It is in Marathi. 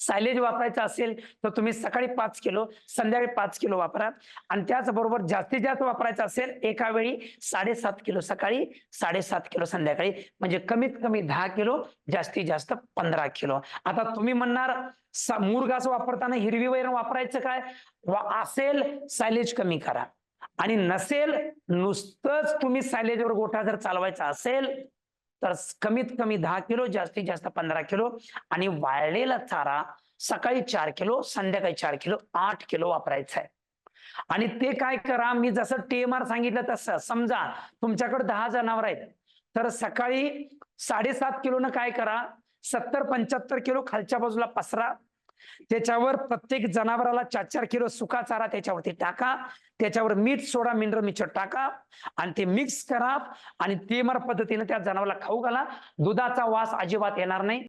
सायलेज वापरायचं असेल तर तुम्ही सकाळी 5 किलो, संध्याकाळी 5 किलो वापरा. आणि त्याचबरोबर जास्तीत जास्त वापरायचं असेल एका वेळी 7.5 किलो सकाळी, 7.5 किलो संध्याकाळी, म्हणजे कमीत कमी 10 किलो, जास्तीत जास्त 15 किलो. आता तुम्ही म्हणणार मुरघास वापरताना हिरवी वैरण वापरायचं काय? असेल सायलेज कमी करा, आणि नसेल नुसतंच तुम्ही सायलेजवर गोठा जर चालवायचा असेल तर कमीत कमी 10 किलो, जास्तीत जास्त 15 किलो. आणि वाळलेला चारा सकाळी 4 किलो, संध्याकाळी 4 किलो, 8 किलो वापरायचा आहे. आणि ते काय करा, मी जसं TMR सांगितलं तसं. समजा तुमच्याकडे 10 जनावर आहेत, तर सकाळी 7.5 किलोनं काय करा, 70-75 किलो खालच्या बाजूला पसरा. त्याच्यावर प्रत्येक जनावराला 4-4 किलो सुका चारा त्याच्यावरती टाका. त्याच्यावर मीठ, सोडा, मिनरल मिक्सचर टाका आणि ते मिक्स करा आणि TMR पद्धतीने त्या जनावराला खाऊ घाला. दुधाचा वास अजिबात येणार नाही.